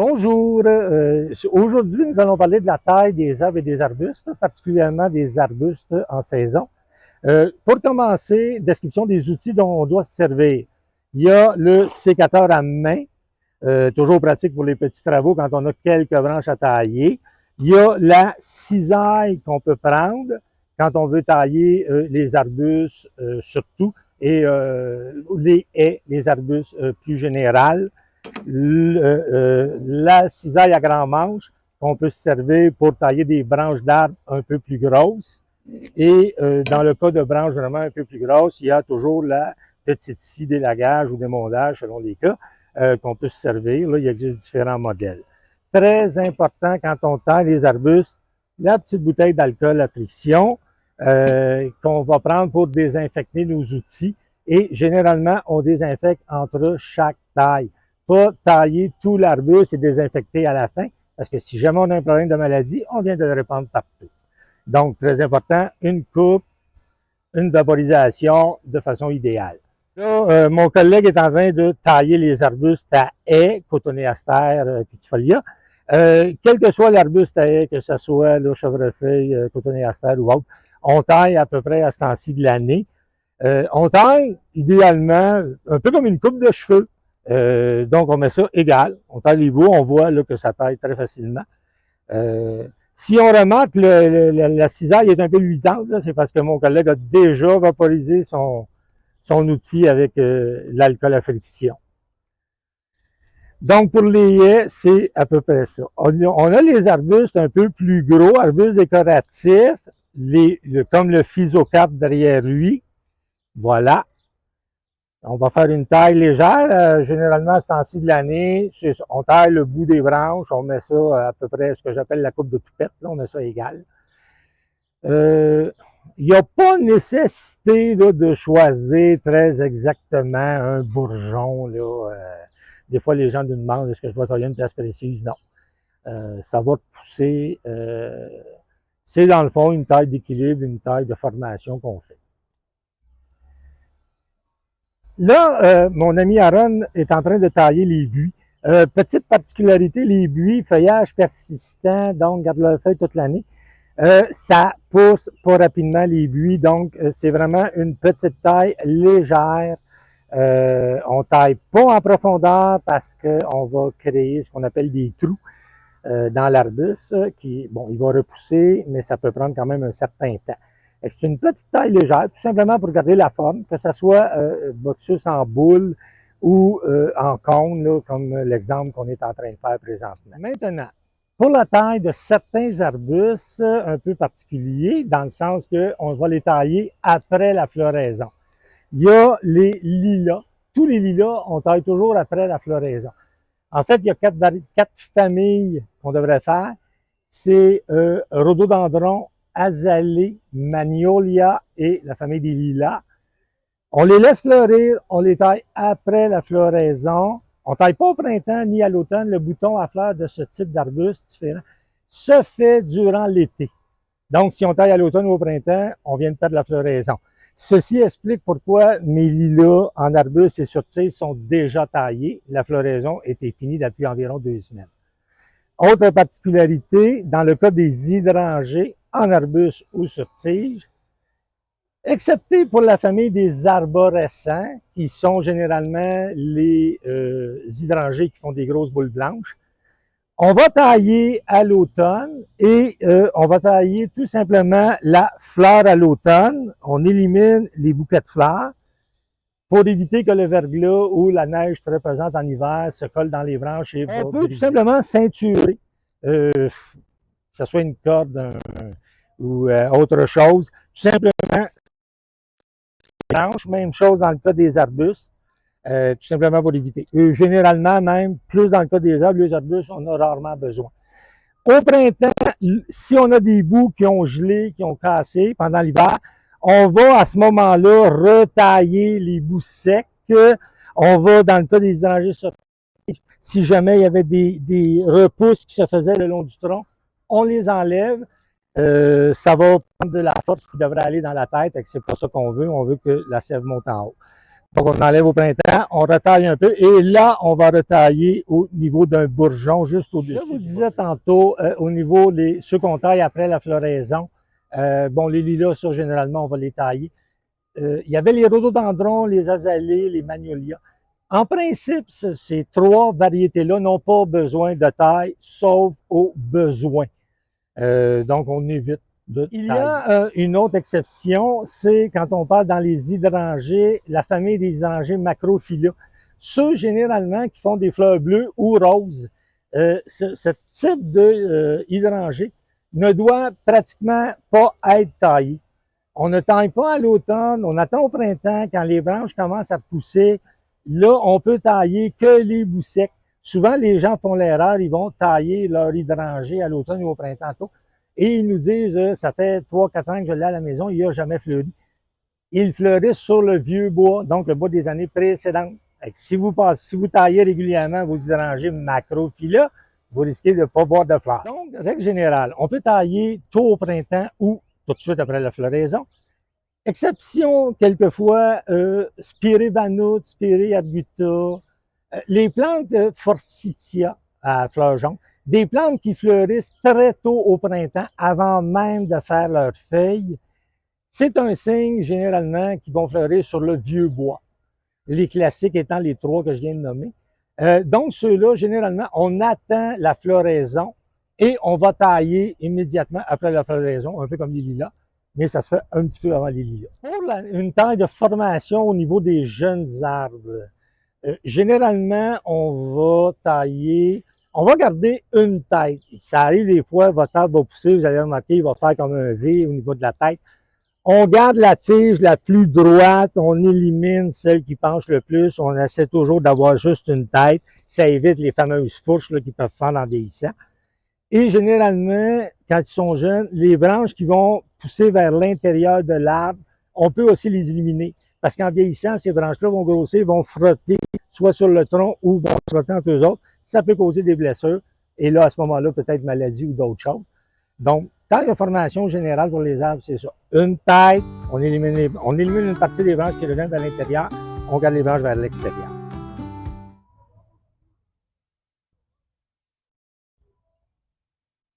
Bonjour, aujourd'hui nous allons parler de la taille des arbres et des arbustes, particulièrement des arbustes en saison. Pour commencer, description des outils dont on doit se servir. Il y a le sécateur à main, toujours pratique pour les petits travaux quand on a quelques branches à tailler. Il y a la cisaille qu'on peut prendre quand on veut tailler les arbustes surtout et les haies, les arbustes plus générales. La cisaille à grand manche qu'on peut se servir pour tailler des branches d'arbres un peu plus grosses. Et dans le cas de branches vraiment un peu plus grosses, il y a toujours la petite scie d'élagage ou d'émondage selon les cas qu'on peut se servir. Là, il existe différents modèles. Très important quand on taille les arbustes, la petite bouteille d'alcool à friction qu'on va prendre pour désinfecter nos outils. Et généralement, on désinfecte entre chaque taille. Pas tailler tout l'arbuste et désinfecter à la fin, parce que si jamais on a un problème de maladie, on vient de le répandre partout. Donc, très important, une coupe, une vaporisation de façon idéale. Là, mon collègue est en train de tailler les arbustes à haies, cotonéaster, pittifolia. Quel que soit l'arbuste à haies, que ce soit le chèvrefeuille, cotonéaster ou autre, on taille à peu près à ce temps-ci de l'année. On taille idéalement un peu comme une coupe de cheveux. Donc, on met ça égal. On taille les bouts, on voit là, que ça taille très facilement. Si on remarque la cisaille est un peu luisante, c'est parce que mon collègue a déjà vaporisé son outil avec l'alcool à friction. Donc, pour les haies, c'est à peu près ça. On a les arbustes un peu plus gros, arbustes décoratifs, comme le physocarpe derrière lui. Voilà. On va faire une taille légère. Généralement, à ce temps-ci de l'année, on taille le bout des branches, on met ça à peu près ce que j'appelle la coupe de toupette, là, on met ça égal. Il n'y a pas nécessité là, de choisir très exactement un bourgeon. Là, des fois, les gens nous demandent est-ce que je dois tailler une place précise? Non. Ça va pousser. C'est dans le fond une taille d'équilibre, une taille de formation qu'on fait. Là, mon ami Aaron est en train de tailler les buis. Petite particularité, les buis, feuillage persistant, donc garde leur feuille toute l'année. Ça pousse pas rapidement les buis, donc c'est vraiment une petite taille légère. On taille pas en profondeur parce qu'on va créer ce qu'on appelle des trous dans l'arbuste qui, bon, il va repousser, mais ça peut prendre quand même un certain temps. C'est une petite taille légère, tout simplement pour garder la forme, que ce soit Boxus en boule ou en cône, là, comme l'exemple qu'on est en train de faire présentement. Maintenant, pour la taille de certains arbustes un peu particuliers, dans le sens qu'on va les tailler après la floraison. Il y a les lilas. Tous les lilas, on taille toujours après la floraison. En fait, il y a quatre familles qu'on devrait faire. C'est rhododendron, azalée, magnolia et la famille des lilas. On les laisse fleurir, on les taille après la floraison. On ne taille pas au printemps ni à l'automne. Le bouton à fleurs de ce type d'arbuste différent se fait durant l'été. Donc, si on taille à l'automne ou au printemps, on vient de perdre la floraison. Ceci explique pourquoi mes lilas en arbuste et sur tige sont déjà taillés. La floraison était finie depuis environ 2 semaines. Autre particularité, dans le cas des hydrangées en arbuste ou sur tige, excepté pour la famille des arborescents, qui sont généralement les hydrangées qui font des grosses boules blanches, on va tailler à l'automne et on va tailler tout simplement la fleur à l'automne. On élimine les bouquets de fleurs pour éviter que le verglas ou la neige très pesante en hiver se colle dans les branches et on peut tout simplement ceinturer, que ce soit une corde ou autre chose. Tout simplement, branches, même chose dans le cas des arbustes. Tout simplement pour éviter. Et généralement, même, plus dans le cas des arbres, les arbustes, on a rarement besoin. Au printemps, si on a des bouts qui ont gelé, qui ont cassé pendant l'hiver, on va à ce moment-là retailler les bouts secs. On va, dans le cas des hydrangées sur tige, si jamais il y avait des repousses qui se faisaient le long du tronc, on les enlève. Ça va prendre de la force qui devrait aller dans la tête, et c'est pas ça qu'on veut. On veut que la sève monte en haut. Donc, on enlève au printemps, on retaille un peu, et là, on va retailler au niveau d'un bourgeon, juste au-dessus. Je vous disais tantôt, au niveau des ceux qu'on taille après la floraison, bon, les lilas, ça, généralement, on va les tailler. Il y avait les rhododendrons, les azalées, les magnolias. En principe, ces trois variétés-là n'ont pas besoin de taille, sauf au besoin. Donc, on évite de tailler. Il y a une autre exception, c'est quand on parle dans les hydrangées, la famille des hydrangées macrophylla. Ceux, généralement, qui font des fleurs bleues ou roses, ce type de hydrangée ne doit pratiquement pas être taillé. On ne taille pas à l'automne, on attend au printemps, quand les branches commencent à pousser. Là, on peut tailler que les bouts secs. Souvent, les gens font l'erreur, ils vont tailler leur hydrangée à l'automne ou au printemps tôt. Et ils nous disent, ça fait 3-4 ans que je l'ai à la maison, il n'a jamais fleuri. Il fleurissent sur le vieux bois, donc le bois des années précédentes. Si vous taillez régulièrement vos hydrangées macrophylla, vous risquez de ne pas voir de fleurs. Donc, règle générale, on peut tailler tôt au printemps ou tout de suite après la floraison. Exception, quelquefois, Spirevanus, Spire arguta, les plantes forsythia à fleurs jaunes, des plantes qui fleurissent très tôt au printemps, avant même de faire leurs feuilles. C'est un signe, généralement, qu'ils vont fleurir sur le vieux bois. Les classiques étant les trois que je viens de nommer. Donc, ceux-là, généralement, on attend la floraison et on va tailler immédiatement après la floraison, un peu comme les lilas, mais ça se fait un petit peu avant les lilas. Pour une taille de formation au niveau des jeunes arbres, généralement, on va tailler, on va garder une tête. Ça arrive des fois, votre arbre va pousser, vous allez remarquer, il va faire comme un V au niveau de la tête. On garde la tige la plus droite, on élimine celle qui penche le plus, on essaie toujours d'avoir juste une tête. Ça évite les fameuses fourches là, qui peuvent faire en vieillissant. Et généralement, quand ils sont jeunes, les branches qui vont pousser vers l'intérieur de l'arbre, on peut aussi les éliminer. Parce qu'en vieillissant, ces branches-là vont grossir, vont frotter soit sur le tronc ou vont se frotter entre eux autres. Ça peut causer des blessures. Et là, à ce moment-là, peut-être maladie ou d'autres choses. Donc, taille de formation générale pour les arbres, c'est ça. Une tête, on élimine une partie des branches qui reviennent vers l'intérieur, on garde les branches vers l'extérieur.